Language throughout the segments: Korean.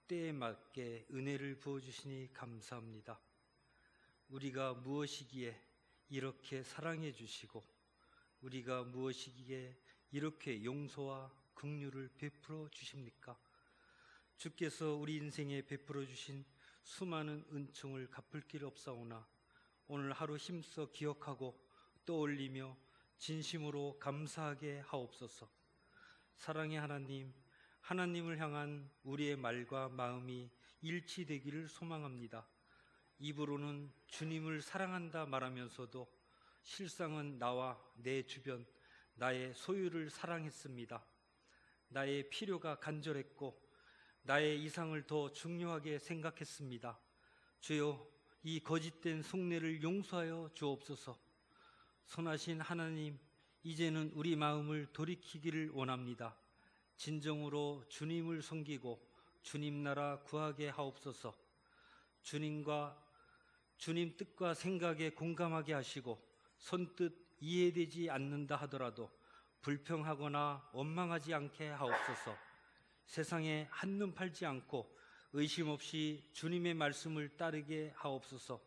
때에 맞게 은혜를 부어주시니 감사합니다. 우리가 무엇이기에 이렇게 사랑해 주시고 우리가 무엇이기에 이렇게 용서와 긍휼을 베풀어 주십니까? 주께서 우리 인생에 베풀어 주신 수많은 은총을 갚을 길 없사오나 오늘 하루 힘써 기억하고 떠올리며 진심으로 감사하게 하옵소서. 사랑의 하나님, 하나님을 향한 우리의 말과 마음이 일치되기를 소망합니다. 입으로는 주님을 사랑한다 말하면서도 실상은 나와 내 주변, 나의 소유를 사랑했습니다. 나의 필요가 간절했고 나의 이상을 더 중요하게 생각했습니다. 주여, 이 거짓된 속내를 용서하여 주옵소서. 선하신 하나님, 이제는 우리 마음을 돌이키기를 원합니다. 진정으로 주님을 섬기고 주님 나라 구하게 하옵소서. 주님 뜻과 생각에 공감하게 하시고 선뜻 이해되지 않는다 하더라도 불평하거나 원망하지 않게 하옵소서. 세상에 한눈 팔지 않고 의심 없이 주님의 말씀을 따르게 하옵소서.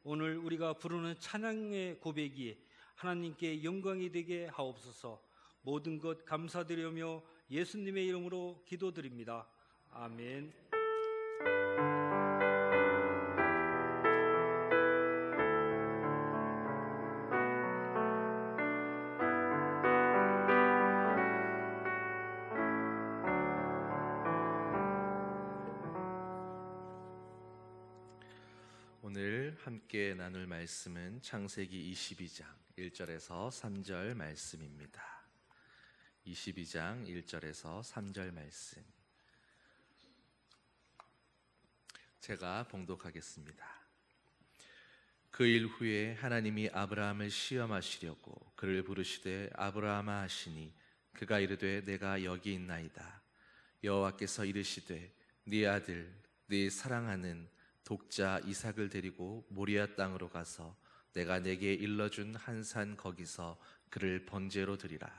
오늘 우리가 부르는 찬양의 고백이 하나님께 영광이 되게 하옵소서. 모든 것 감사드리며 예수님의 이름으로 기도드립니다. 아멘. 오늘 함께 나눌 말씀은 창세기 22장 1절에서 3절 말씀입니다. 22장 1절에서 3절 말씀, 제가 봉독하겠습니다. 그 일 후에 하나님이 아브라함을 시험하시려고 그를 부르시되 아브라함아 하시니 그가 이르되 내가 여기 있나이다. 여호와께서 이르시되 네 아들 네 사랑하는 독자 이삭을 데리고 모리아 땅으로 가서 내가 내게 일러준 한 산 거기서 그를 번제로 드리라.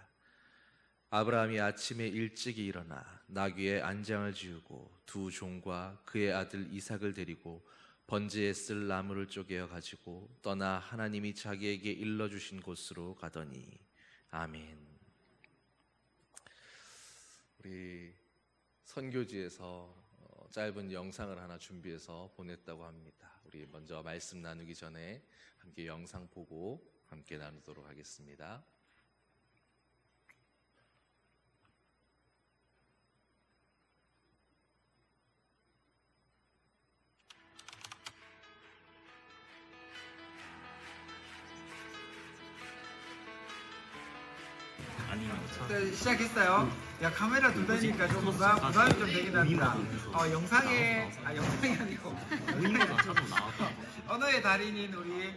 아브라함이 아침에 일찍이 일어나 나귀의 안장을 지우고 두 종과 그의 아들 이삭을 데리고 번제에 쓸 나무를 쪼개어 가지고 떠나 하나님이 자기에게 일러주신 곳으로 가더니. 아멘. 우리 선교지에서 짧은 영상을 하나 준비해서 보냈다고 합니다. 우리 먼저 말씀 나누기 전에 함께 영상 보고 함께 나누도록 하겠습니다. 네, 시작했어요. 야, 카메라 두 대니까 좀 부담이 좀 되긴 합니다. 영상이 아니고 언어의 달인인 우리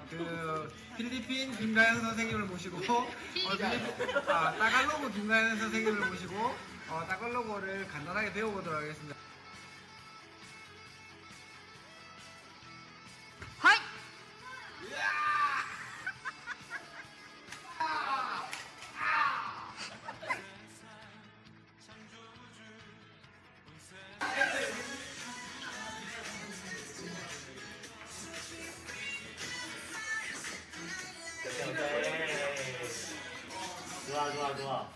그 필리핀 김가연 선생님을 모시고 따갈로그 김가연 선생님을 모시고 따갈로그를 간단하게 배워보도록 하겠습니다. 하이! 좋아.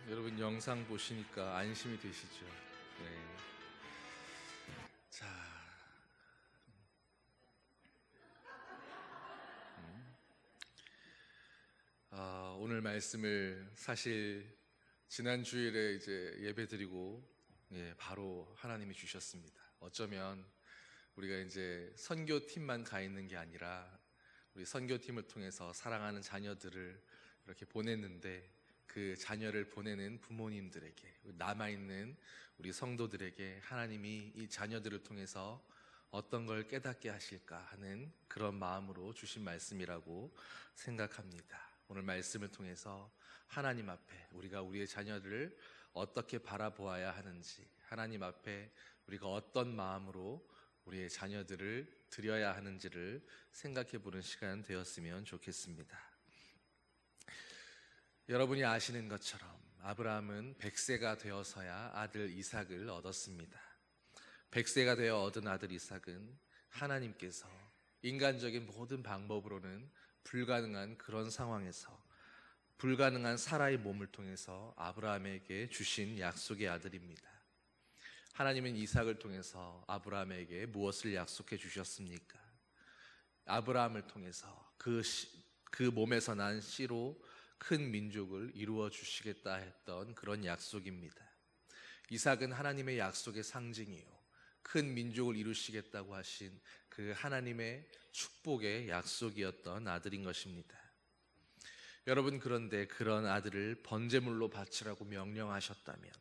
여러분 영상 보시니까 안심이 되시죠? 네. 자, 오늘 말씀을 사실 지난 주일에 이제 예배드리고 바로 하나님이 주셨습니다. 어쩌면 우리가 이제 선교팀만 가 있는 게 아니라 우리 선교팀을 통해서 사랑하는 자녀들을 이렇게 보냈는데 그 자녀를 보내는 부모님들에게, 남아있는 우리 성도들에게 하나님이 이 자녀들을 통해서 어떤 걸 깨닫게 하실까 하는 그런 마음으로 주신 말씀이라고 생각합니다. 오늘 말씀을 통해서 하나님 앞에 우리가 우리의 자녀들을 어떻게 바라보아야 하는지, 하나님 앞에 우리가 어떤 마음으로 우리의 자녀들을 드려야 하는지를 생각해 보는 시간 되었으면 좋겠습니다. 여러분이 아시는 것처럼 아브라함은 100세가 되어서야 아들 이삭을 얻었습니다. 100세가 되어 얻은 아들 이삭은 하나님께서 인간적인 모든 방법으로는 불가능한 그런 상황에서 불가능한 사라의 몸을 통해서 아브라함에게 주신 약속의 아들입니다. 하나님은 이삭을 통해서 아브라함에게 무엇을 약속해 주셨습니까? 아브라함을 통해서 그 몸에서 난 씨로 큰 민족을 이루어 주시겠다 했던 그런 약속입니다. 이삭은 하나님의 약속의 상징이요, 큰 민족을 이루시겠다고 하신 그 하나님의 축복의 약속이었던 아들인 것입니다. 여러분, 그런데 그런 아들을 번제물로 바치라고 명령하셨다면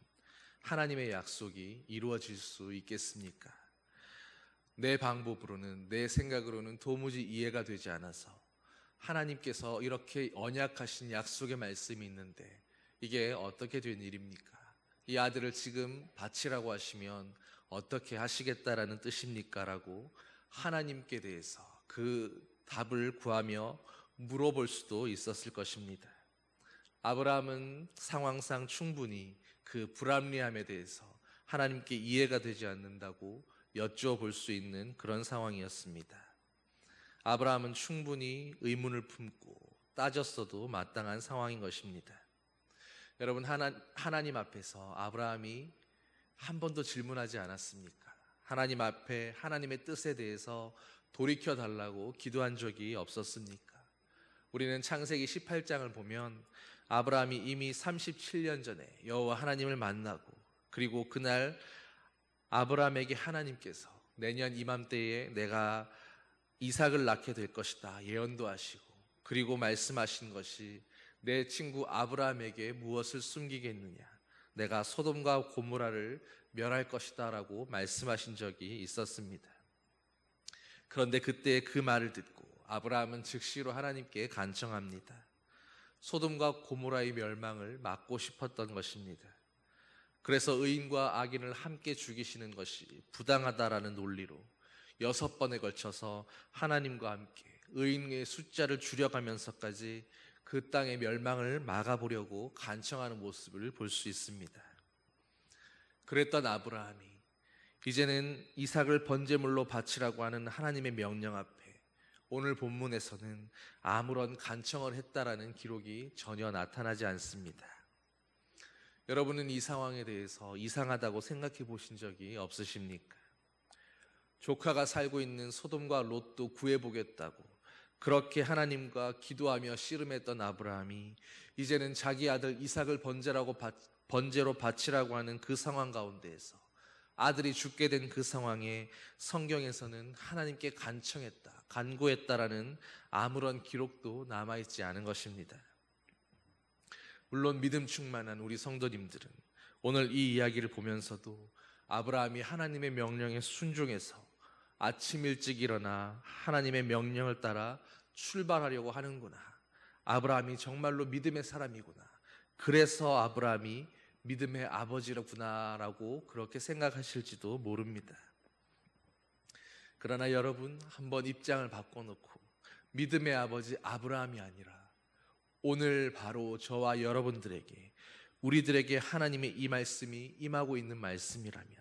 하나님의 약속이 이루어질 수 있겠습니까? 내 방법으로는, 내 생각으로는 도무지 이해가 되지 않아서 하나님께서 이렇게 언약하신 약속의 말씀이 있는데 이게 어떻게 된 일입니까? 이 아들을 지금 바치라고 하시면 어떻게 하시겠다라는 뜻입니까? 라고 하나님께 대해서 그 답을 구하며 물어볼 수도 있었을 것입니다. 아브라함은 상황상 충분히 그 불합리함에 대해서 하나님께 이해가 되지 않는다고 여쭤볼 수 있는 그런 상황이었습니다. 아브라함은 충분히 의문을 품고 따졌어도 마땅한 상황인 것입니다. 여러분, 하나님 앞에서 아브라함이 한 번도 질문하지 않았습니까? 하나님 앞에 하나님의 뜻에 대해서 돌이켜 달라고 기도한 적이 없었습니까? 우리는 창세기 18장을 보면 아브라함이 이미 37년 전에 여호와 하나님을 만나고, 그리고 그날 아브라함에게 하나님께서 내년 이맘때에 내가 이삭을 낳게 될 것이다 예언도 하시고, 그리고 말씀하신 것이 내 친구 아브라함에게 무엇을 숨기겠느냐, 내가 소돔과 고모라를 멸할 것이다 라고 말씀하신 적이 있었습니다. 그런데 그때 그 말을 듣고 아브라함은 즉시로 하나님께 간청합니다. 소돔과 고모라의 멸망을 막고 싶었던 것입니다. 그래서 의인과 악인을 함께 죽이시는 것이 부당하다라는 논리로 6번에 걸쳐서 하나님과 함께 의인의 숫자를 줄여가면서까지 그 땅의 멸망을 막아보려고 간청하는 모습을 볼 수 있습니다. 그랬던 아브라함이 이제는 이삭을 번제물로 바치라고 하는 하나님의 명령 앞에 오늘 본문에서는 아무런 간청을 했다라는 기록이 전혀 나타나지 않습니다. 여러분은 이 상황에 대해서 이상하다고 생각해 보신 적이 없으십니까? 조카가 살고 있는 소돔과 롯도 구해보겠다고 그렇게 하나님과 기도하며 씨름했던 아브라함이 이제는 자기 아들 이삭을 번제로 바치라고 하는 그 상황 가운데에서 아들이 죽게 된 그 상황에 성경에서는 하나님께 간청했다, 간구했다라는 아무런 기록도 남아있지 않은 것입니다. 물론 믿음 충만한 우리 성도님들은 오늘 이 이야기를 보면서도 아브라함이 하나님의 명령에 순종해서 아침 일찍 일어나 하나님의 명령을 따라 출발하려고 하는구나, 아브라함이 정말로 믿음의 사람이구나, 그래서 아브라함이 믿음의 아버지로구나 라고 그렇게 생각하실지도 모릅니다. 그러나 여러분, 한번 입장을 바꿔놓고 믿음의 아버지 아브라함이 아니라 오늘 바로 저와 여러분들에게, 우리들에게 하나님의 이 말씀이 임하고 있는 말씀이라면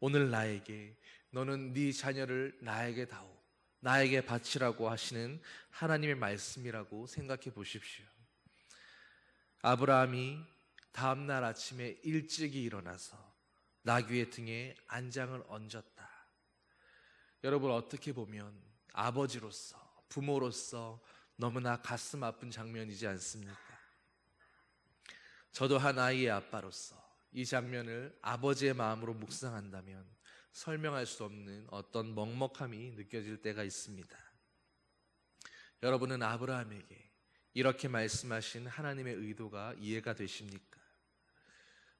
오늘 나에게 너는 네 자녀를 나에게 다오, 나에게 바치라고 하시는 하나님의 말씀이라고 생각해 보십시오. 아브라함이 다음 날 아침에 일찍이 일어나서 나귀의 등에 안장을 얹었다. 여러분, 어떻게 보면 아버지로서, 부모로서 너무나 가슴 아픈 장면이지 않습니까? 저도 한 아이의 아빠로서 이 장면을 아버지의 마음으로 묵상한다면 설명할 수 없는 어떤 먹먹함이 느껴질 때가 있습니다. 여러분은 아브라함에게 이렇게 말씀하신 하나님의 의도가 이해가 되십니까?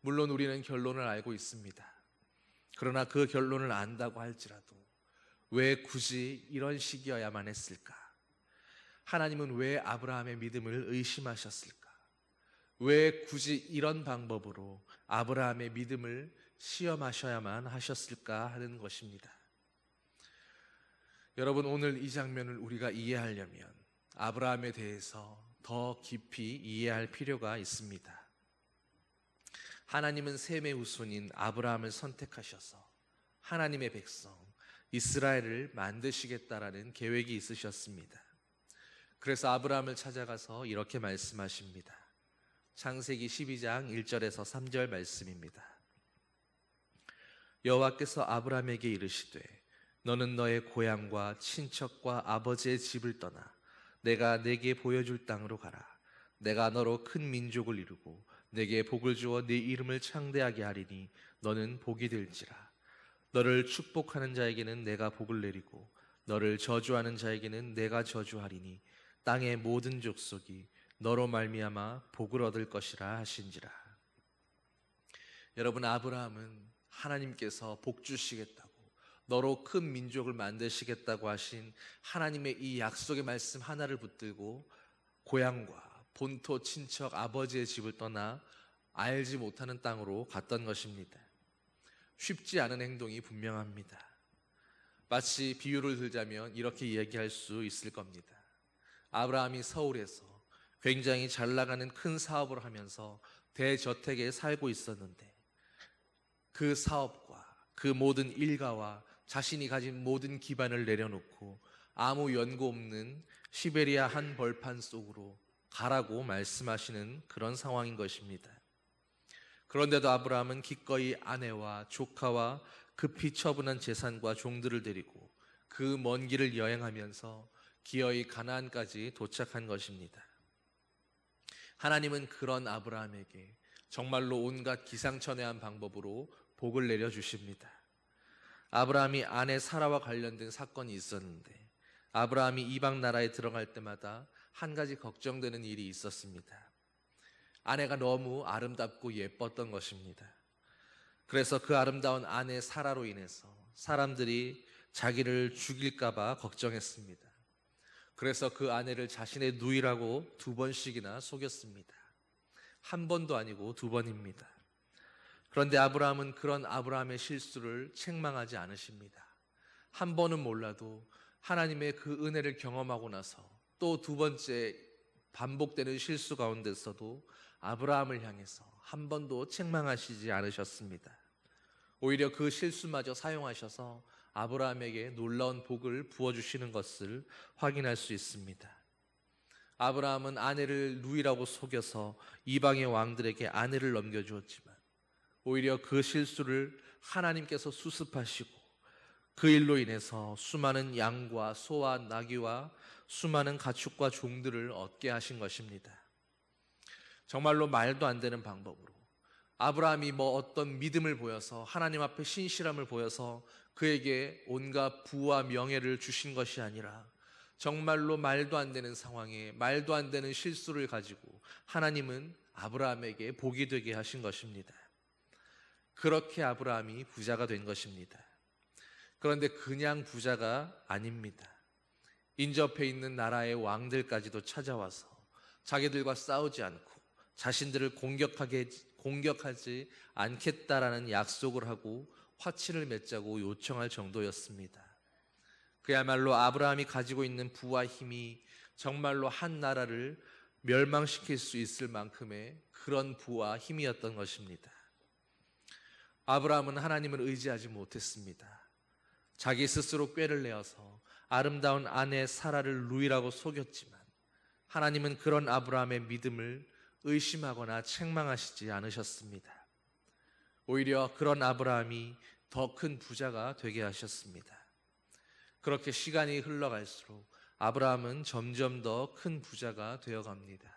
물론 우리는 결론을 알고 있습니다. 그러나 그 결론을 안다고 할지라도 왜 굳이 이런 식이어야만 했을까? 하나님은 왜 아브라함의 믿음을 의심하셨을까? 왜 굳이 이런 방법으로 아브라함의 믿음을 시험하셔야만 하셨을까 하는 것입니다. 여러분, 오늘 이 장면을 우리가 이해하려면 아브라함에 대해서 더 깊이 이해할 필요가 있습니다. 하나님은 셈의 후손인 아브라함을 선택하셔서 하나님의 백성 이스라엘을 만드시겠다라는 계획이 있으셨습니다. 그래서 아브라함을 찾아가서 이렇게 말씀하십니다. 창세기 12장 1절에서 3절 말씀입니다. 여호와께서 아브라함에게 이르시되 너는 너의 고향과 친척과 아버지의 집을 떠나 내가 네게 보여줄 땅으로 가라. 내가 너로 큰 민족을 이루고 네게 복을 주어 네 이름을 창대하게 하리니 너는 복이 될지라. 너를 축복하는 자에게는 내가 복을 내리고 너를 저주하는 자에게는 내가 저주하리니 땅의 모든 족속이 너로 말미암아 복을 얻을 것이라 하신지라. 여러분, 아브라함은 하나님께서 복 주시겠다고, 너로 큰 민족을 만드시겠다고 하신 하나님의 이 약속의 말씀 하나를 붙들고 고향과 본토 친척 아버지의 집을 떠나 알지 못하는 땅으로 갔던 것입니다. 쉽지 않은 행동이 분명합니다. 마치 비유를 들자면 이렇게 이야기할 수 있을 겁니다. 아브라함이 서울에서 굉장히 잘 나가는 큰 사업을 하면서 대저택에 살고 있었는데 그 사업과 그 모든 일가와 자신이 가진 모든 기반을 내려놓고 아무 연고 없는 시베리아 한 벌판 속으로 가라고 말씀하시는 그런 상황인 것입니다. 그런데도 아브라함은 기꺼이 아내와 조카와 급히 처분한 재산과 종들을 데리고 그 먼 길을 여행하면서 기어이 가나안까지 도착한 것입니다. 하나님은 그런 아브라함에게 정말로 온갖 기상천외한 방법으로 복을 내려주십니다. 아브라함이 아내 사라와 관련된 사건이 있었는데 아브라함이 이방 나라에 들어갈 때마다 한 가지 걱정되는 일이 있었습니다. 아내가 너무 아름답고 예뻤던 것입니다. 그래서 그 아름다운 아내 사라로 인해서 사람들이 자기를 죽일까 봐 걱정했습니다. 그래서 그 아내를 자신의 누이라고 2번씩이나 속였습니다. 한 번도 아니고 2번입니다. 그런데 아브라함은 그런 아브라함의 실수를 책망하지 않으십니다. 한 번은 몰라도 하나님의 그 은혜를 경험하고 나서 또 2번째 반복되는 실수 가운데서도 아브라함을 향해서 한 번도 책망하시지 않으셨습니다. 오히려 그 실수마저 사용하셔서 아브라함에게 놀라운 복을 부어주시는 것을 확인할 수 있습니다. 아브라함은 아내를 누이라고 속여서 이방의 왕들에게 아내를 넘겨주었지만 오히려 그 실수를 하나님께서 수습하시고 그 일로 인해서 수많은 양과 소와 나귀와 수많은 가축과 종들을 얻게 하신 것입니다. 정말로 말도 안 되는 방법으로 아브라함이 어떤 믿음을 보여서 하나님 앞에 신실함을 보여서 그에게 온갖 부와 명예를 주신 것이 아니라 정말로 말도 안 되는 상황에 말도 안 되는 실수를 가지고 하나님은 아브라함에게 복이 되게 하신 것입니다. 그렇게 아브라함이 부자가 된 것입니다. 그런데 그냥 부자가 아닙니다. 인접해 있는 나라의 왕들까지도 찾아와서 자기들과 싸우지 않고 자신들을 공격하지 않겠다라는 약속을 하고 화친을 맺자고 요청할 정도였습니다. 그야말로 아브라함이 가지고 있는 부와 힘이 정말로 한 나라를 멸망시킬 수 있을 만큼의 그런 부와 힘이었던 것입니다. 아브라함은 하나님을 의지하지 못했습니다. 자기 스스로 꾀를 내어서 아름다운 아내 사라를 누이라고 속였지만 하나님은 그런 아브라함의 믿음을 의심하거나 책망하시지 않으셨습니다. 오히려 그런 아브라함이 더 큰 부자가 되게 하셨습니다. 그렇게 시간이 흘러갈수록 아브라함은 점점 더 큰 부자가 되어갑니다.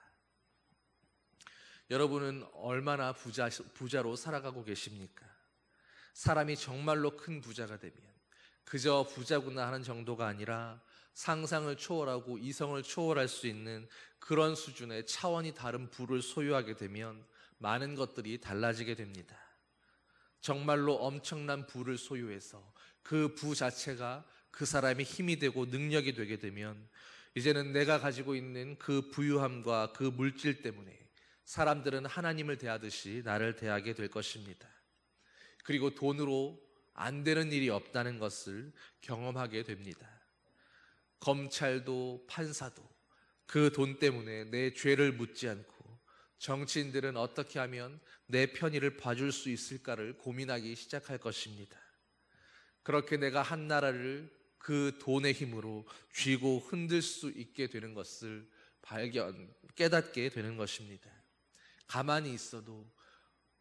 여러분은 얼마나 부자로 살아가고 계십니까? 사람이 정말로 큰 부자가 되면 그저 부자구나 하는 정도가 아니라 상상을 초월하고 이성을 초월할 수 있는 그런 수준의 차원이 다른 부를 소유하게 되면 많은 것들이 달라지게 됩니다. 정말로 엄청난 부를 소유해서 그 부 자체가 그 사람의 힘이 되고 능력이 되게 되면 이제는 내가 가지고 있는 그 부유함과 그 물질 때문에 사람들은 하나님을 대하듯이 나를 대하게 될 것입니다. 그리고 돈으로 안 되는 일이 없다는 것을 경험하게 됩니다. 검찰도 판사도 그 돈 때문에 내 죄를 묻지 않고 정치인들은 어떻게 하면 내 편의를 봐줄 수 있을까를 고민하기 시작할 것입니다. 그렇게 내가 한 나라를 그 돈의 힘으로 쥐고 흔들 수 있게 되는 것을 깨닫게 되는 것입니다. 가만히 있어도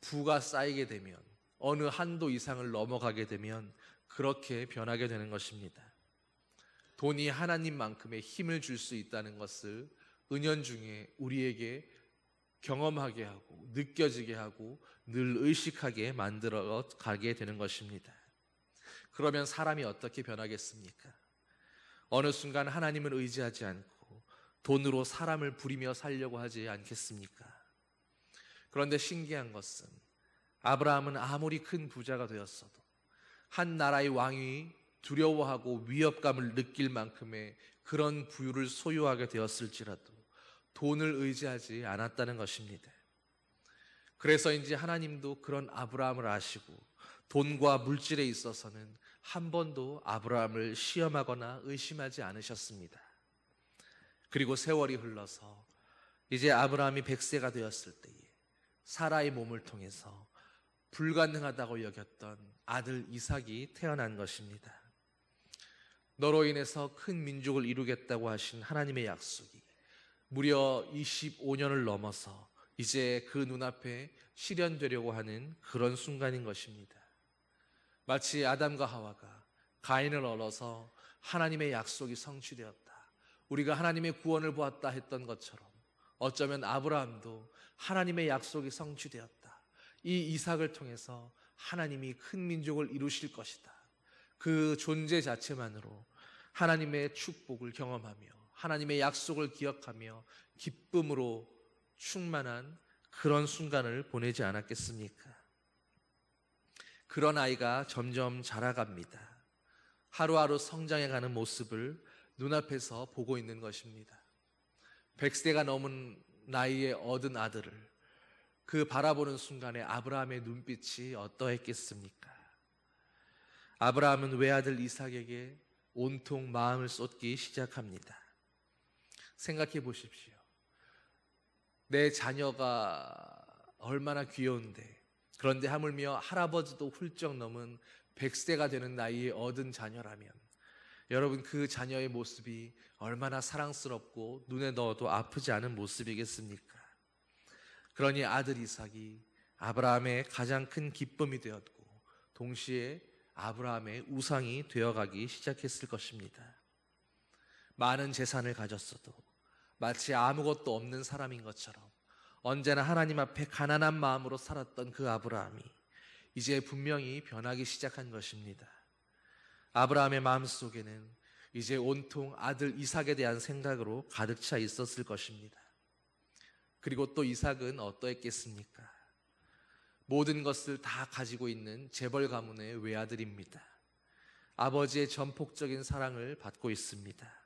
부가 쌓이게 되면 어느 한도 이상을 넘어가게 되면 그렇게 변하게 되는 것입니다. 돈이 하나님만큼의 힘을 줄 수 있다는 것을 은연중에 우리에게 경험하게 하고 느껴지게 하고 늘 의식하게 만들어 가게 되는 것입니다. 그러면 사람이 어떻게 변하겠습니까? 어느 순간 하나님을 의지하지 않고 돈으로 사람을 부리며 살려고 하지 않겠습니까? 그런데 신기한 것은 아브라함은 아무리 큰 부자가 되었어도 한 나라의 왕이 두려워하고 위협감을 느낄 만큼의 그런 부유를 소유하게 되었을지라도 돈을 의지하지 않았다는 것입니다. 그래서인지 하나님도 그런 아브라함을 아시고 돈과 물질에 있어서는 한 번도 아브라함을 시험하거나 의심하지 않으셨습니다. 그리고 세월이 흘러서 이제 아브라함이 100세가 되었을 때에 사라의 몸을 통해서 불가능하다고 여겼던 아들 이삭이 태어난 것입니다. 너로 인해서 큰 민족을 이루겠다고 하신 하나님의 약속이 무려 25년을 넘어서 이제 그 눈앞에 실현되려고 하는 그런 순간인 것입니다. 마치 아담과 하와가 가인을 얻어서 하나님의 약속이 성취되었다, 우리가 하나님의 구원을 보았다 했던 것처럼 어쩌면 아브라함도 하나님의 약속이 성취되었다, 이 이삭을 통해서 하나님이 큰 민족을 이루실 것이다, 그 존재 자체만으로 하나님의 축복을 경험하며 하나님의 약속을 기억하며 기쁨으로 충만한 그런 순간을 보내지 않았겠습니까? 그런 아이가 점점 자라갑니다. 하루하루 성장해가는 모습을 눈앞에서 보고 있는 것입니다. 100세가 넘은 나이에 얻은 아들을 그 바라보는 순간에 아브라함의 눈빛이 어떠했겠습니까? 아브라함은 외아들 이삭에게 온통 마음을 쏟기 시작합니다. 생각해 보십시오. 내 자녀가 얼마나 귀여운데, 그런데 하물며 할아버지도 훌쩍 넘은 100세가 되는 나이에 얻은 자녀라면 여러분, 그 자녀의 모습이 얼마나 사랑스럽고 눈에 넣어도 아프지 않은 모습이겠습니까? 그러니 아들 이삭이 아브라함의 가장 큰 기쁨이 되었고 동시에 아브라함의 우상이 되어가기 시작했을 것입니다. 많은 재산을 가졌어도 마치 아무것도 없는 사람인 것처럼 언제나 하나님 앞에 가난한 마음으로 살았던 그 아브라함이 이제 분명히 변하기 시작한 것입니다. 아브라함의 마음속에는 이제 온통 아들 이삭에 대한 생각으로 가득 차 있었을 것입니다. 그리고 또 이삭은 어떠했겠습니까? 모든 것을 다 가지고 있는 재벌 가문의 외아들입니다. 아버지의 전폭적인 사랑을 받고 있습니다.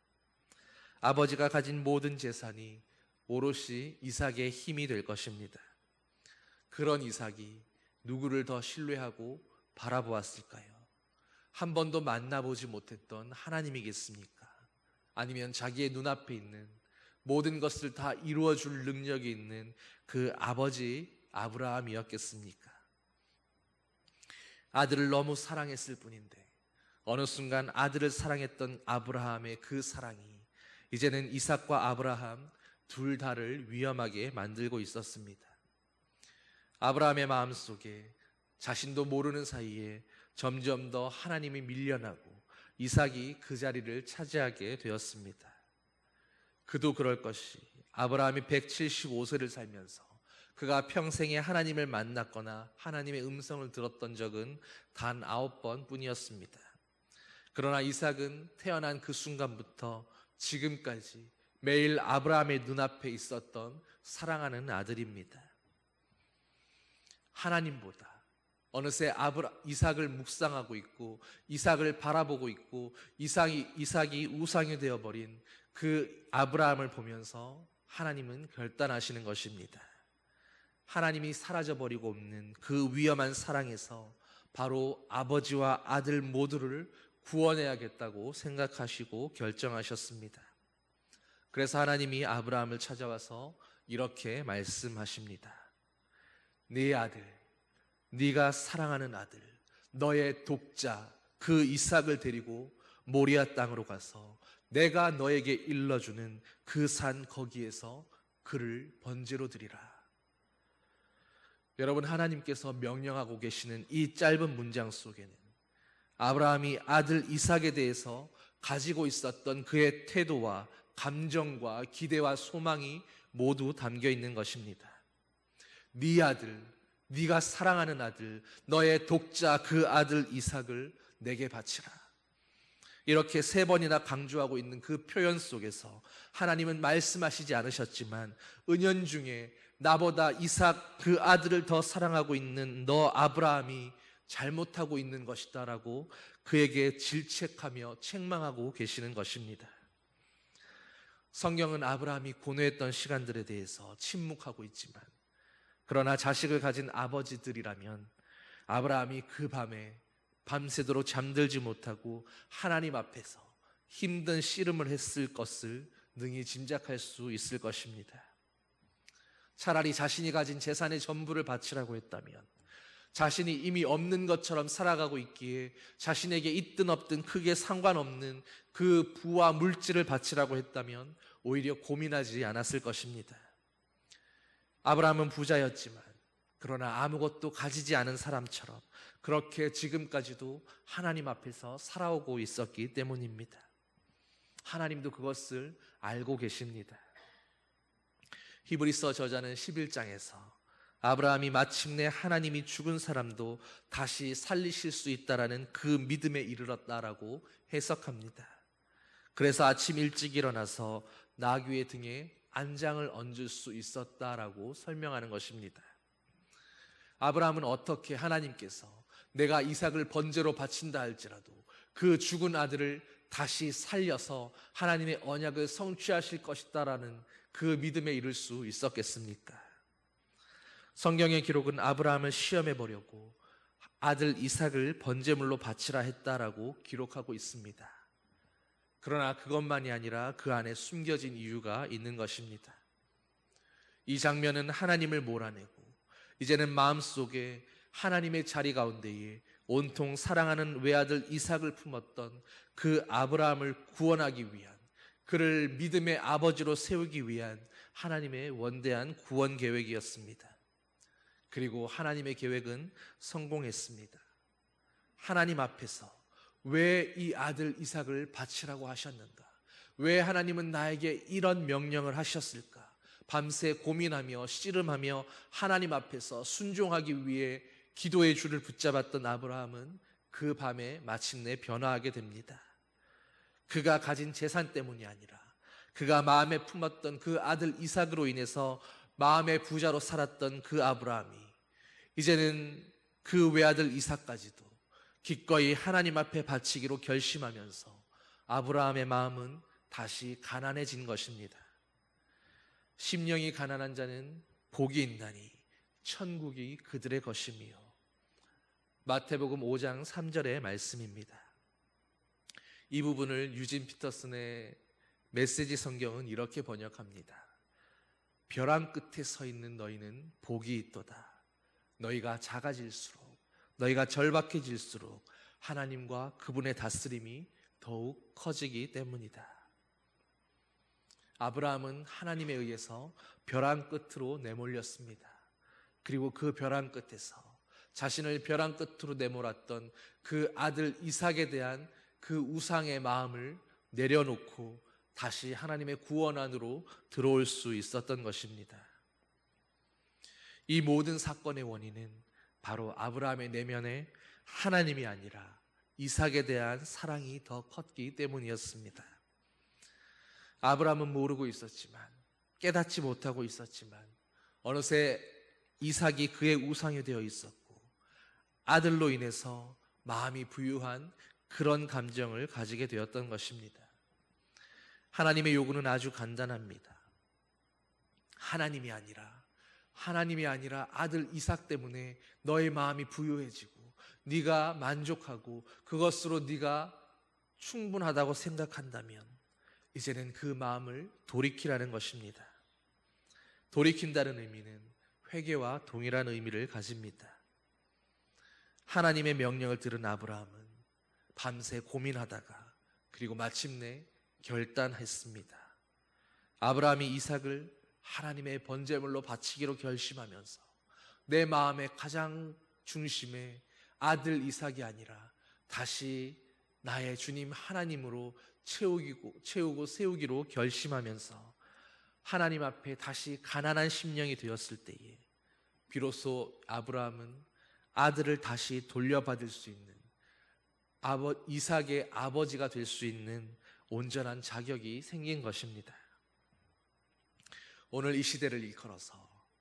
아버지가 가진 모든 재산이 오롯이 이삭의 힘이 될 것입니다. 그런 이삭이 누구를 더 신뢰하고 바라보았을까요? 한 번도 만나보지 못했던 하나님이겠습니까? 아니면 자기의 눈앞에 있는 모든 것을 다 이루어줄 능력이 있는 그 아버지 아브라함이었겠습니까? 아들을 너무 사랑했을 뿐인데 어느 순간 아들을 사랑했던 아브라함의 그 사랑이 이제는 이삭과 아브라함 둘 다를 위험하게 만들고 있었습니다. 아브라함의 마음속에 자신도 모르는 사이에 점점 더 하나님이 밀려나고 이삭이 그 자리를 차지하게 되었습니다. 그도 그럴 것이 아브라함이 175세를 살면서 그가 평생에 하나님을 만났거나 하나님의 음성을 들었던 적은 단 9번 뿐이었습니다. 그러나 이삭은 태어난 그 순간부터 지금까지 매일 아브라함의 눈앞에 있었던 사랑하는 아들입니다. 하나님보다 어느새 이삭을 묵상하고 있고 이삭을 바라보고 있고 이삭이 우상이 되어버린 그 아브라함을 보면서 하나님은 결단하시는 것입니다. 하나님이 사라져버리고 없는 그 위험한 사랑에서 바로 아버지와 아들 모두를 구원해야겠다고 생각하시고 결정하셨습니다. 그래서 하나님이 아브라함을 찾아와서 이렇게 말씀하십니다. 네 아들, 네가 사랑하는 아들, 너의 독자 그 이삭을 데리고 모리아 땅으로 가서 내가 너에게 일러주는 그 산 거기에서 그를 번제로 드리라. 여러분, 하나님께서 명령하고 계시는 이 짧은 문장 속에는 아브라함이 아들 이삭에 대해서 가지고 있었던 그의 태도와 감정과 기대와 소망이 모두 담겨 있는 것입니다. 네 아들, 네가 사랑하는 아들, 너의 독자 그 아들 이삭을 내게 바치라. 이렇게 3번이나 강조하고 있는 그 표현 속에서 하나님은 말씀하시지 않으셨지만 은연중에 나보다 이삭 그 아들을 더 사랑하고 있는 너 아브라함이 잘못하고 있는 것이다 라고 그에게 질책하며 책망하고 계시는 것입니다. 성경은 아브라함이 고뇌했던 시간들에 대해서 침묵하고 있지만 그러나 자식을 가진 아버지들이라면 아브라함이 그 밤에 밤새도록 잠들지 못하고 하나님 앞에서 힘든 씨름을 했을 것을 능히 짐작할 수 있을 것입니다. 차라리 자신이 가진 재산의 전부를 바치라고 했다면, 자신이 이미 없는 것처럼 살아가고 있기에 자신에게 있든 없든 크게 상관없는 그 부와 물질을 바치라고 했다면 오히려 고민하지 않았을 것입니다. 아브라함은 부자였지만 그러나 아무것도 가지지 않은 사람처럼 그렇게 지금까지도 하나님 앞에서 살아오고 있었기 때문입니다. 하나님도 그것을 알고 계십니다. 히브리서 저자는 11장에서 아브라함이 마침내 하나님이 죽은 사람도 다시 살리실 수 있다라는 그 믿음에 이르렀다라고 해석합니다. 그래서 아침 일찍 일어나서 나귀의 등에 안장을 얹을 수 있었다라고 설명하는 것입니다. 아브라함은 어떻게 하나님께서 내가 이삭을 번제로 바친다 할지라도 그 죽은 아들을 다시 살려서 하나님의 언약을 성취하실 것이다라는 그 믿음에 이를 수 있었겠습니까? 성경의 기록은 아브라함을 시험해 보려고 아들 이삭을 번제물로 바치라 했다라고 기록하고 있습니다. 그러나 그것만이 아니라 그 안에 숨겨진 이유가 있는 것입니다. 이 장면은 하나님을 몰아내고 이제는 마음속에 하나님의 자리 가운데에 온통 사랑하는 외아들 이삭을 품었던 그 아브라함을 구원하기 위한, 그를 믿음의 아버지로 세우기 위한 하나님의 원대한 구원 계획이었습니다. 그리고 하나님의 계획은 성공했습니다. 하나님 앞에서 왜 이 아들 이삭을 바치라고 하셨는가? 왜 하나님은 나에게 이런 명령을 하셨을까? 밤새 고민하며 씨름하며 하나님 앞에서 순종하기 위해 기도의 줄을 붙잡았던 아브라함은 그 밤에 마침내 변화하게 됩니다. 그가 가진 재산 때문이 아니라 그가 마음에 품었던 그 아들 이삭으로 인해서 마음의 부자로 살았던 그 아브라함이 이제는 그 외아들 이삭까지도 기꺼이 하나님 앞에 바치기로 결심하면서 아브라함의 마음은 다시 가난해진 것입니다. 심령이 가난한 자는 복이 있나니 천국이 그들의 것이며, 마태복음 5장 3절의 말씀입니다. 이 부분을 유진 피터슨의 메시지 성경은 이렇게 번역합니다. 벼랑 끝에 서 있는 너희는 복이 있도다. 너희가 작아질수록, 너희가 절박해질수록 하나님과 그분의 다스림이 더욱 커지기 때문이다. 아브라함은 하나님에 의해서 벼랑 끝으로 내몰렸습니다. 그리고 그 벼랑 끝에서 자신을 벼랑 끝으로 내몰았던 그 아들 이삭에 대한 그 우상의 마음을 내려놓고 다시 하나님의 구원 안으로 들어올 수 있었던 것입니다. 이 모든 사건의 원인은 바로 아브라함의 내면에 하나님이 아니라 이삭에 대한 사랑이 더 컸기 때문이었습니다. 아브라함은 모르고 있었지만, 깨닫지 못하고 있었지만 어느새 이삭이 그의 우상이 되어 있었고 아들로 인해서 마음이 부유한 그런 감정을 가지게 되었던 것입니다. 하나님의 요구는 아주 간단합니다. 하나님이 아니라 아들 이삭 때문에 너의 마음이 부유해지고 네가 만족하고 그것으로 네가 충분하다고 생각한다면 이제는 그 마음을 돌이키라는 것입니다. 돌이킨다는 의미는 회개와 동일한 의미를 가집니다. 하나님의 명령을 들은 아브라함은 밤새 고민하다가 그리고 마침내 결단했습니다. 아브라함이 이삭을 하나님의 번제물로 바치기로 결심하면서 내 마음의 가장 중심에 아들 이삭이 아니라 다시 나의 주님 하나님으로 채우고 세우기로 결심하면서 하나님 앞에 다시 가난한 심령이 되었을 때에 비로소 아브라함은 아들을 다시 돌려받을 수 있는 이삭의 아버지가 될 수 있는 온전한 자격이 생긴 것입니다. 오늘 이 시대를 일컬어서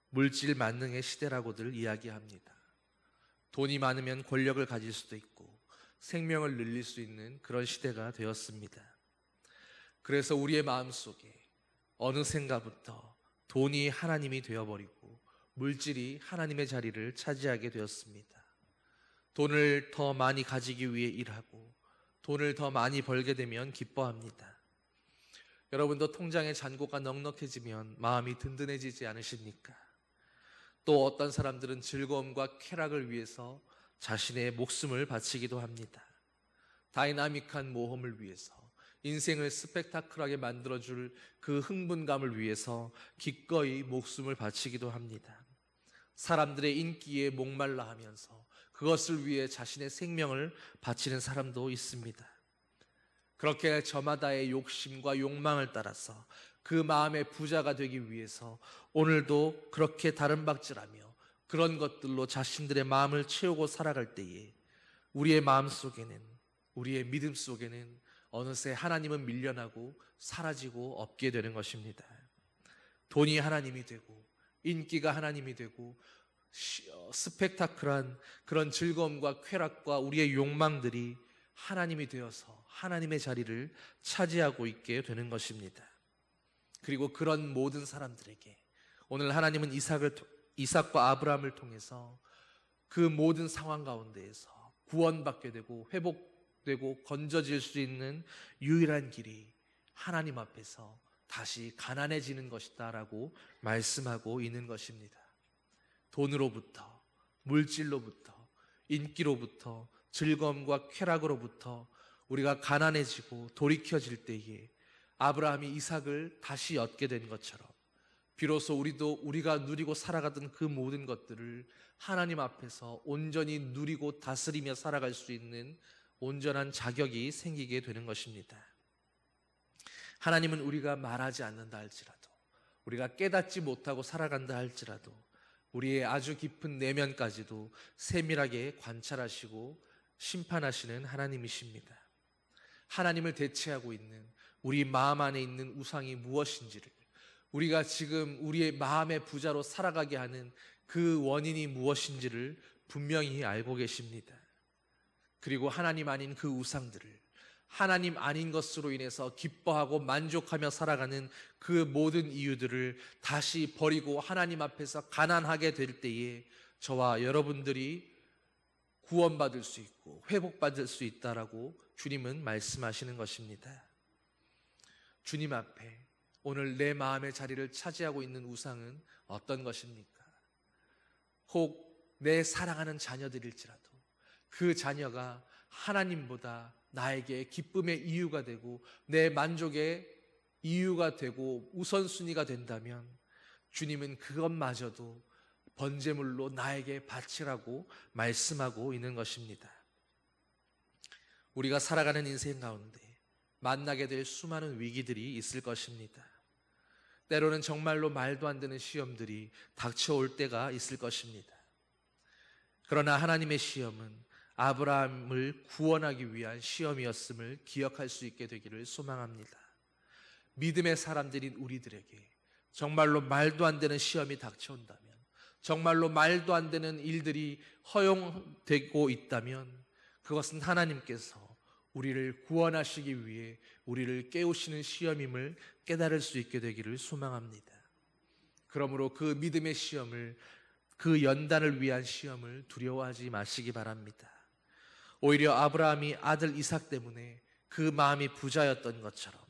물질 만능의 시대라고들 이야기합니다. 돈이 많으면 권력을 가질 수도 있고 생명을 늘릴 수 있는 그런 시대가 되었습니다. 그래서 우리의 마음속에 어느샌가부터 돈이 하나님이 되어버리고 물질이 하나님의 자리를 차지하게 되었습니다. 돈을 더 많이 가지기 위해 일하고 돈을 더 많이 벌게 되면 기뻐합니다. 여러분도 통장에 잔고가 넉넉해지면 마음이 든든해지지 않으십니까? 또 어떤 사람들은 즐거움과 쾌락을 위해서 자신의 목숨을 바치기도 합니다. 다이나믹한 모험을 위해서, 인생을 스펙타클하게 만들어줄 그 흥분감을 위해서 기꺼이 목숨을 바치기도 합니다. 사람들의 인기에 목말라 하면서 그것을 위해 자신의 생명을 바치는 사람도 있습니다. 그렇게 저마다의 욕심과 욕망을 따라서 그 마음의 부자가 되기 위해서 오늘도 그렇게 다름박질하며 그런 것들로 자신들의 마음을 채우고 살아갈 때에 우리의 마음 속에는, 우리의 믿음 속에는 어느새 하나님은 밀려나고 사라지고 없게 되는 것입니다. 돈이 하나님이 되고 인기가 하나님이 되고 스펙타클한 그런 즐거움과 쾌락과 우리의 욕망들이 하나님이 되어서 하나님의 자리를 차지하고 있게 되는 것입니다. 그리고 그런 모든 사람들에게 오늘 하나님은 이삭과 아브라함을 통해서 그 모든 상황 가운데에서 구원받게 되고 회복되고 건져질 수 있는 유일한 길이 하나님 앞에서 다시 가난해지는 것이다 라고 말씀하고 있는 것입니다. 돈으로부터, 물질로부터, 인기로부터, 즐거움과 쾌락으로부터 우리가 가난해지고 돌이켜질 때에 아브라함이 이삭을 다시 얻게 된 것처럼 비로소 우리가 누리고 살아가던 그 모든 것들을 하나님 앞에서 온전히 누리고 다스리며 살아갈 수 있는 온전한 자격이 생기게 되는 것입니다. 하나님은 우리가 말하지 않는다 할지라도, 우리가 깨닫지 못하고 살아간다 할지라도 우리의 아주 깊은 내면까지도 세밀하게 관찰하시고 심판하시는 하나님이십니다. 하나님을 대체하고 있는 우리 마음 안에 있는 우상이 무엇인지를, 우리가 지금 우리의 마음의 부자로 살아가게 하는 그 원인이 무엇인지를 분명히 알고 계십니다. 그리고 하나님 아닌 그 우상들을 하나님 아닌 것으로 인해서 기뻐하고 만족하며 살아가는 그 모든 이유들을 다시 버리고 하나님 앞에서 가난하게 될 때에 저와 여러분들이 구원받을 수 있고 회복받을 수 있다라고 주님은 말씀하시는 것입니다. 주님 앞에 오늘 내 마음의 자리를 차지하고 있는 우상은 어떤 것입니까? 혹 내 사랑하는 자녀들일지라도 그 자녀가 하나님보다 나에게 기쁨의 이유가 되고 내 만족의 이유가 되고 우선순위가 된다면 주님은 그것마저도 번제물로 나에게 바치라고 말씀하고 있는 것입니다. 우리가 살아가는 인생 가운데 만나게 될 수많은 위기들이 있을 것입니다. 때로는 정말로 말도 안 되는 시험들이 닥쳐올 때가 있을 것입니다. 그러나 하나님의 시험은 아브라함을 구원하기 위한 시험이었음을 기억할 수 있게 되기를 소망합니다. 믿음의 사람들인 우리들에게 정말로 말도 안 되는 시험이 닥쳐온다면, 정말로 말도 안 되는 일들이 허용되고 있다면 그것은 하나님께서 우리를 구원하시기 위해 우리를 깨우시는 시험임을 깨달을 수 있게 되기를 소망합니다. 그러므로 그 믿음의 시험을, 그 연단을 위한 시험을 두려워하지 마시기 바랍니다. 오히려 아브라함이 아들 이삭 때문에 그 마음이 부자였던 것처럼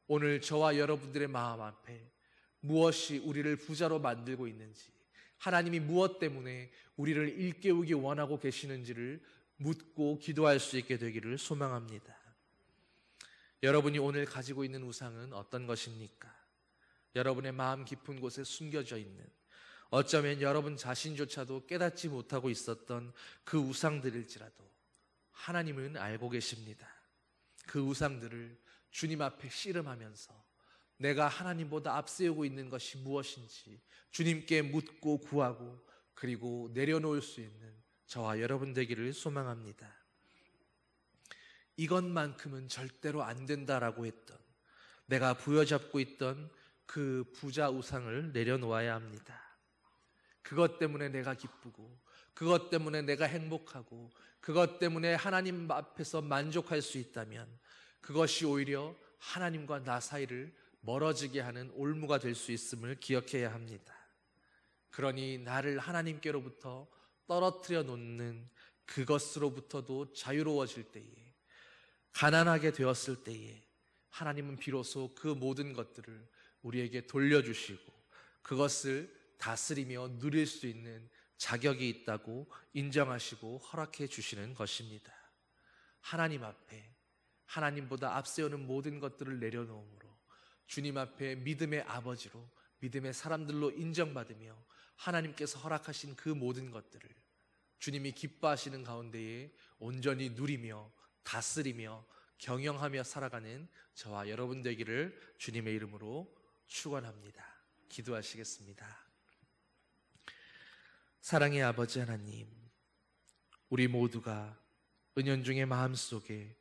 오늘 저와 여러분들의 마음 앞에 무엇이 우리를 부자로 만들고 있는지, 하나님이 무엇 때문에 우리를 일깨우기 원하고 계시는지를 묻고 기도할 수 있게 되기를 소망합니다. 여러분이 오늘 가지고 있는 우상은 어떤 것입니까? 여러분의 마음 깊은 곳에 숨겨져 있는, 어쩌면 여러분 자신조차도 깨닫지 못하고 있었던 그 우상들일지라도 하나님은 알고 계십니다. 그 우상들을 주님 앞에 씨름하면서 내가 하나님보다 앞세우고 있는 것이 무엇인지 주님께 묻고 구하고 그리고 내려놓을 수 있는 저와 여러분 되기를 소망합니다. 이것만큼은 절대로 안 된다라고 했던, 내가 부여잡고 있던 그 부자 우상을 내려놓아야 합니다. 그것 때문에 내가 기쁘고, 그것 때문에 내가 행복하고, 그것 때문에 하나님 앞에서 만족할 수 있다면 그것이 오히려 하나님과 나 사이를 멀어지게 하는 올무가 될 수 있음을 기억해야 합니다. 그러니 나를 하나님께로부터 떨어뜨려 놓는 그것으로부터도 자유로워질 때에, 가난하게 되었을 때에 하나님은 비로소 그 모든 것들을 우리에게 돌려주시고 그것을 다스리며 누릴 수 있는 자격이 있다고 인정하시고 허락해 주시는 것입니다. 하나님 앞에 하나님보다 앞세우는 모든 것들을 내려놓음으로 주님 앞에 믿음의 아버지로, 믿음의 사람들로 인정받으며 하나님께서 허락하신 그 모든 것들을 주님이 기뻐하시는 가운데에 온전히 누리며 다스리며 경영하며 살아가는 저와 여러분 되기를 주님의 이름으로 축원합니다. 기도하시겠습니다. 사랑의 아버지 하나님, 우리 모두가 은연중의 마음속에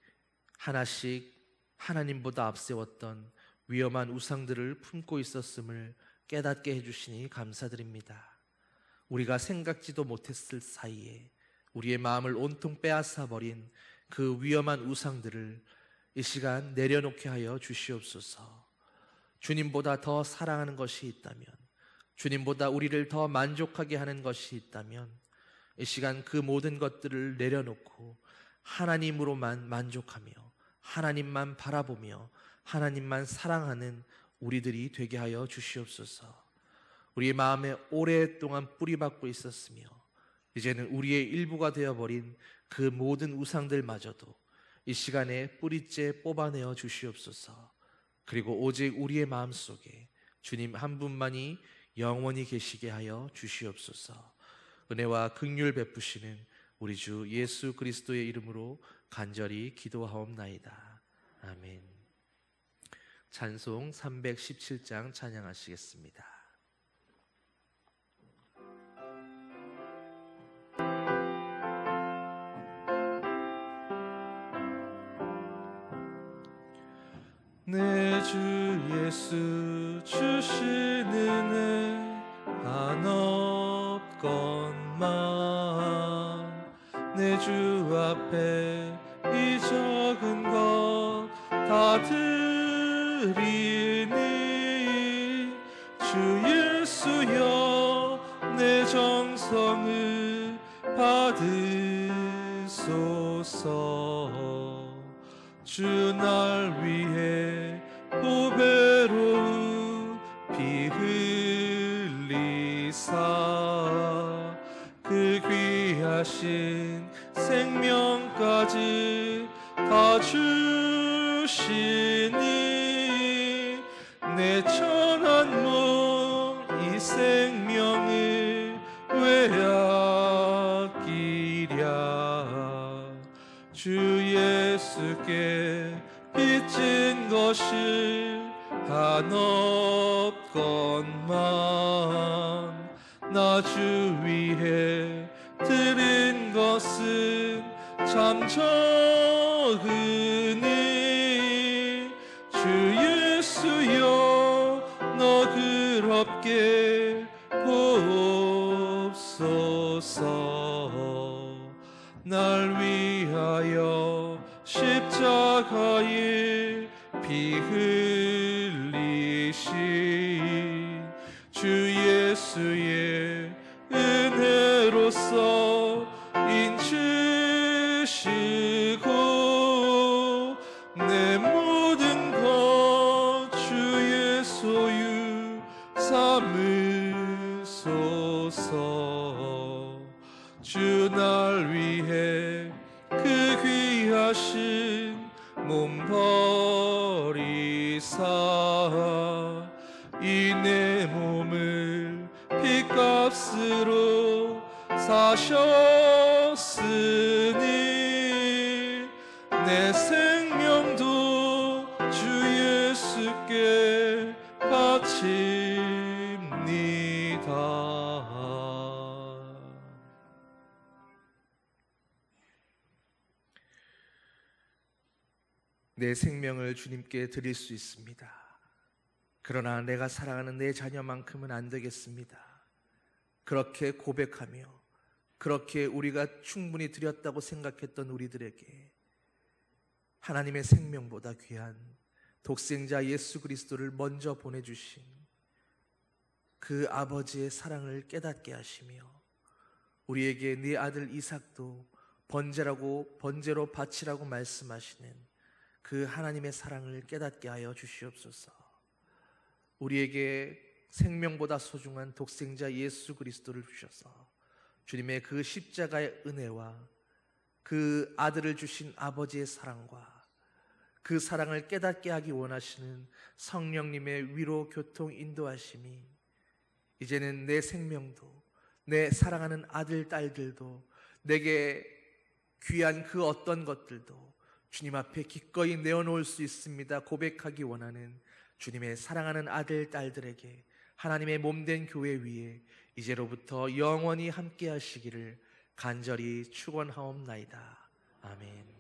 하나씩 하나님보다 앞세웠던 위험한 우상들을 품고 있었음을 깨닫게 해주시니 감사드립니다. 우리가 생각지도 못했을 사이에 우리의 마음을 온통 빼앗아 버린 그 위험한 우상들을 이 시간 내려놓게 하여 주시옵소서. 주님보다 더 사랑하는 것이 있다면, 주님보다 우리를 더 만족하게 하는 것이 있다면 이 시간 그 모든 것들을 내려놓고 하나님으로만 만족하며 하나님만 바라보며 하나님만 사랑하는 우리들이 되게 하여 주시옵소서. 우리의 마음에 오랫동안 뿌리박고 있었으며 이제는 우리의 일부가 되어버린 그 모든 우상들마저도 이 시간에 뿌리째 뽑아내어 주시옵소서. 그리고 오직 우리의 마음속에 주님 한 분만이 영원히 계시게 하여 주시옵소서. 은혜와 긍휼 베푸시는 우리 주 예수 그리스도의 이름으로 간절히 기도하옵나이다. 아멘. 찬송 317장 찬양하시겠습니다. 내 주 예수 주시는 은혜 한없건만 내 주 앞에 이 적은 것 다 드리니 주 예수여 내 정성을 받으소서. 주 날 위해 보배로운 피 흘리사 그 귀하신 생명까지 다 주시니 주 예수께 빚진 것이 한 없건만 나 주 위해 드린 것은 참 적으니 주 예수여 너그럽게 보옵소서. 날 위하여 십자가에 피 흘리신 주 예수의 은혜로서 인치시고 내 모든 것 주의 소유 삼으소서. 주 날 위해 그 귀하신 몸 버리사 이 내 몸을 핏값으로 사셨으니 내 생명도 주 예수께 바칩니다. 내 생명을 주님께 드릴 수 있습니다. 그러나 내가 사랑하는 내 자녀만큼은 안 되겠습니다. 그렇게 고백하며 그렇게 우리가 충분히 드렸다고 생각했던 우리들에게 하나님의 생명보다 귀한 독생자 예수 그리스도를 먼저 보내주신 그 아버지의 사랑을 깨닫게 하시며 우리에게 네 아들 이삭도 번제로 바치라고 말씀하시는 그 하나님의 사랑을 깨닫게 하여 주시옵소서. 우리에게 생명보다 소중한 독생자 예수 그리스도를 주셔서 주님의 그 십자가의 은혜와 그 아들을 주신 아버지의 사랑과 그 사랑을 깨닫게 하기 원하시는 성령님의 위로 교통 인도하심이 이제는 내 생명도 내 사랑하는 아들 딸들도 내게 귀한 그 어떤 것들도 주님 앞에 기꺼이 내어놓을 수 있습니다. 고백하기 원하는 주님의 사랑하는 아들 딸들에게 하나님의 몸된 교회 위에 이제로부터 영원히 함께 하시기를 간절히 축원하옵나이다. 아멘.